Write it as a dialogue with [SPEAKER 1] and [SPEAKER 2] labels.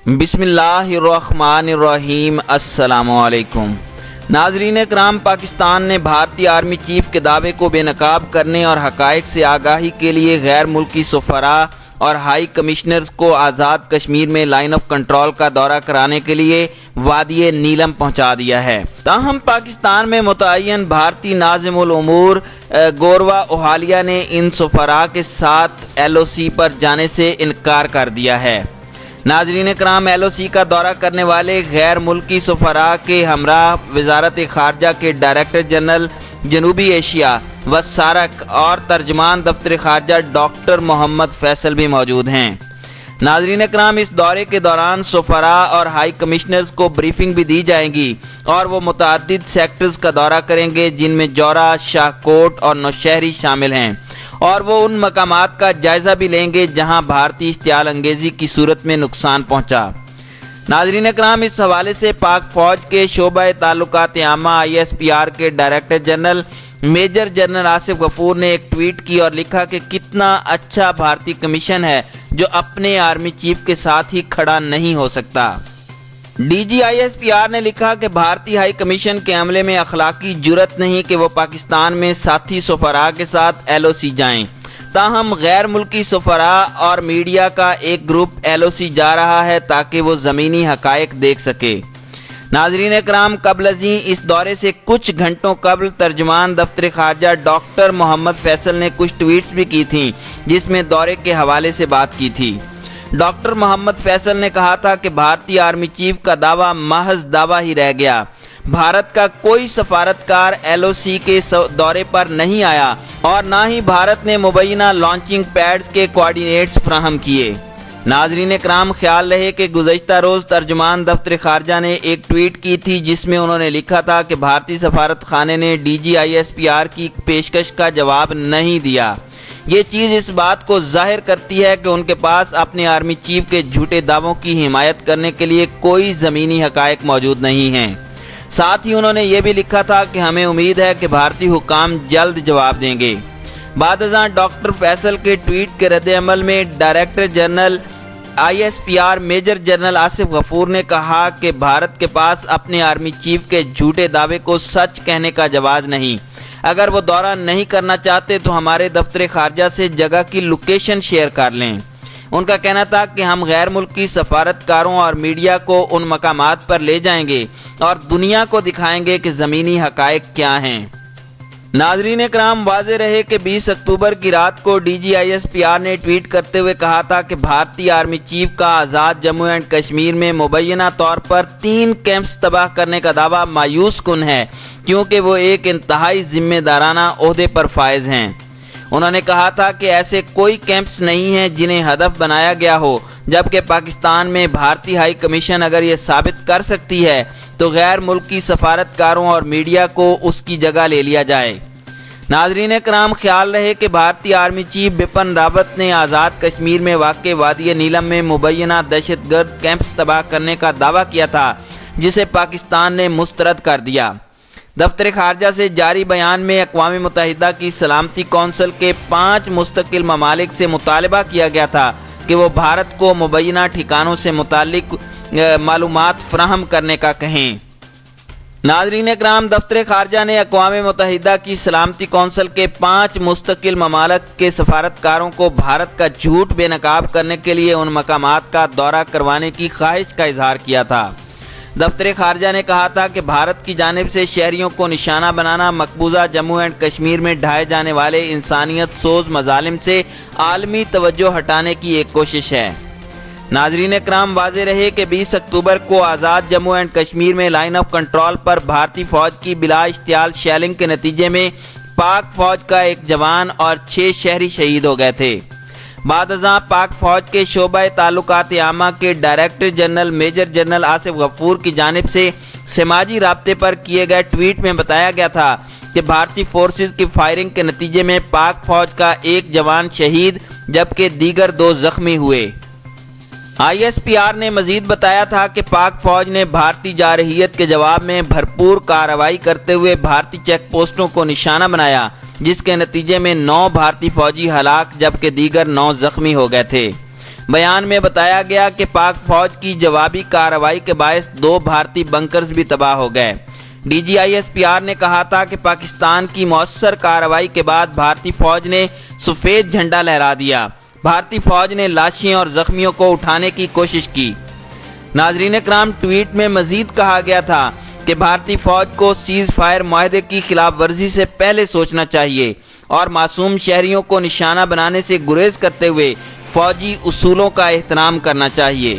[SPEAKER 1] بسم اللہ الرحمن الرحیم۔ السلام علیکم ناظرین کرام، پاکستان نے بھارتی آرمی چیف کے دعوے کو بے نقاب کرنے اور حقائق سے آگاہی کے لیے غیر ملکی سفراء اور ہائی کمشنرز کو آزاد کشمیر میں لائن آف کنٹرول کا دورہ کرانے کے لیے وادی نیلم پہنچا دیا ہے۔ تاہم پاکستان میں متعین بھارتی ناظم الامور گوروا اوہالیا نے ان سفراء کے ساتھ LOC پر جانے سے انکار کر دیا ہے۔ ناظرین کرام، LOC کا دورہ کرنے والے غیر ملکی سفراء کے ہمراہ وزارت خارجہ کے ڈائریکٹر جنرل جنوبی ایشیا و سارک اور ترجمان دفتر خارجہ ڈاکٹر محمد فیصل بھی موجود ہیں۔ ناظرین کرام، اس دورے کے دوران سفراء اور ہائی کمشنرز کو بریفنگ بھی دی جائے گی اور وہ متعدد سیکٹرز کا دورہ کریں گے جن میں جورا، شاہ کوٹ اور نوشہری شامل ہیں، اور وہ ان مقامات کا جائزہ بھی لیں گے جہاں بھارتی اشتعال انگیزی کی صورت میں نقصان پہنچا۔ ناظرین کرام، اس حوالے سے پاک فوج کے شعبہ تعلقات عامہ ISPR کے director general major general Asif Ghafoor نے ایک ٹویٹ کی اور لکھا کہ کتنا اچھا بھارتی کمیشن ہے جو اپنے آرمی چیف کے ساتھ ہی کھڑا نہیں ہو سکتا۔ DG ISPR نے لکھا کہ بھارتی ہائی کمیشن کے عملے میں اخلاقی جرات نہیں کہ وہ پاکستان میں ساتھی سفراء کے ساتھ LOC جائیں، تاہم غیر ملکی سفراء اور میڈیا کا ایک گروپ LOC جا رہا ہے تاکہ وہ زمینی حقائق دیکھ سکے۔ ناظرین کرام، قبل ازیں اس دورے سے کچھ گھنٹوں قبل ترجمان دفتر خارجہ ڈاکٹر محمد فیصل نے کچھ ٹویٹس بھی کی تھیں جس میں دورے کے حوالے سے بات کی تھی۔ ڈاکٹر محمد فیصل نے کہا تھا کہ بھارتی آرمی چیف کا دعویٰ محض دعویٰ ہی رہ گیا، بھارت کا کوئی سفارتکار LOC کے دورے پر نہیں آیا اور نہ ہی بھارت نے مبینہ لانچنگ پیڈز کے کوآرڈینیٹس فراہم کیے۔ ناظرین کرام، خیال رہے کہ گزشتہ روز ترجمان دفتر خارجہ نے ایک ٹویٹ کی تھی جس میں انہوں نے لکھا تھا کہ بھارتی سفارت خانے نے DG ISPR کی پیشکش کا جواب نہیں دیا۔ یہ چیز اس بات کو ظاہر کرتی ہے کہ ان کے پاس اپنے آرمی چیف کے جھوٹے دعووں کی حمایت کرنے کے لیے کوئی زمینی حقائق موجود نہیں ہیں۔ ساتھ ہی انہوں نے یہ بھی لکھا تھا کہ ہمیں امید ہے کہ بھارتی حکام جلد جواب دیں گے۔ بعد ازاں ڈاکٹر فیصل کے ٹویٹ کے رد عمل میں director general ISPR major general Asif Ghafoor نے کہا کہ بھارت کے پاس اپنے آرمی چیف کے جھوٹے دعوے کو سچ کہنے کا جواز نہیں۔ اگر وہ دورہ نہیں کرنا چاہتے تو ہمارے دفتر خارجہ سے جگہ کی لوکیشن شیئر کر لیں۔ ان کا کہنا تھا کہ ہم غیر ملکی سفارتکاروں اور میڈیا کو ان مقامات پر لے جائیں گے اور دنیا کو دکھائیں گے کہ زمینی حقائق کیا ہیں۔ ناظرین کرام، واضح رہے کہ 20 اکتوبر کی رات کو DG ISPR نے ٹویٹ کرتے ہوئے کہا تھا کہ بھارتی آرمی چیف کا آزاد جموں اینڈ کشمیر میں مبینہ طور پر 3 کیمپس تباہ کرنے کا دعویٰ مایوس کن ہے کیونکہ وہ ایک انتہائی ذمہ دارانہ عہدے پر فائز ہیں۔ انہوں نے کہا تھا کہ ایسے کوئی کیمپس نہیں ہیں جنہیں ہدف بنایا گیا ہو، جبکہ پاکستان میں بھارتی ہائی کمیشن اگر یہ ثابت کر سکتی ہے تو غیر ملکی سفارتکاروں اور میڈیا کو اس کی جگہ لے لیا جائے۔ ناظرین کرام، خیال رہے کہ بھارتی آرمی چیف بپن راوت نے آزاد کشمیر میں واقع وادی نیلم میں مبینہ دہشت گرد کیمپس تباہ کرنے کا دعویٰ کیا تھا جسے پاکستان نے مسترد کر دیا۔ دفتر خارجہ سے جاری بیان میں اقوام متحدہ کی سلامتی کونسل کے 5 مستقل ممالک سے مطالبہ کیا گیا تھا کہ وہ بھارت کو مبینہ ٹھکانوں سے متعلق معلومات فراہم کرنے کا کہیں۔ ناظرین اکرام، دفتر خارجہ نے اقوام متحدہ کی سلامتی کونسل کے 5 مستقل ممالک کے سفارتکاروں کو بھارت کا جھوٹ بے نقاب کرنے کے لیے ان مقامات کا دورہ کروانے کی خواہش کا اظہار کیا تھا۔ دفتر خارجہ نے کہا تھا کہ بھارت کی جانب سے شہریوں کو نشانہ بنانا مقبوضہ جموں اینڈ کشمیر میں ڈھائے جانے والے انسانیت سوز مظالم سے عالمی توجہ ہٹانے کی ایک کوشش ہے۔ ناظرین اکرام، واضح رہے کہ 20 اکتوبر کو آزاد جموں اینڈ کشمیر میں لائن آف کنٹرول پر بھارتی فوج کی بلا اشتعال شیلنگ کے نتیجے میں پاک فوج کا ایک جوان اور 6 شہری شہید ہو گئے تھے۔ بعد ازاں پاک فوج کے شعبہ تعلقات عامہ کے director general major general Asif Ghafoor کی جانب سے سماجی رابطے پر کیے گئے ٹویٹ میں بتایا گیا تھا کہ بھارتی فورسز کی فائرنگ کے نتیجے میں پاک فوج کا ایک جوان شہید جبکہ دیگر 2 زخمی ہوئے۔ ISPR نے مزید بتایا تھا کہ پاک فوج نے بھارتی جارحیت کے جواب میں بھرپور کارروائی کرتے ہوئے بھارتی چیک پوسٹوں کو نشانہ بنایا، جس کے نتیجے میں 9 بھارتی فوجی ہلاک جبکہ دیگر 9 زخمی ہو گئے تھے۔ بیان میں بتایا گیا کہ پاک فوج کی جوابی کارروائی کے باعث 2 بھارتی بنکرز بھی تباہ ہو گئے۔ ڈی جی ISPR نے کہا تھا کہ پاکستان کی مؤثر کارروائی کے بعد بھارتی فوج نے سفید جھنڈا لہرا دیا۔ بھارتی فوج نے لاشیں اور زخمیوں کو اٹھانے کی کوشش کی۔ ناظرین اکرام، ٹویٹ میں مزید کہا گیا تھا کہ بھارتی فوج کو سیز فائر معاہدے کی خلاف ورزی سے پہلے سوچنا چاہیے اور معصوم شہریوں کو نشانہ بنانے سے گریز کرتے ہوئے فوجی اصولوں کا احترام کرنا چاہیے۔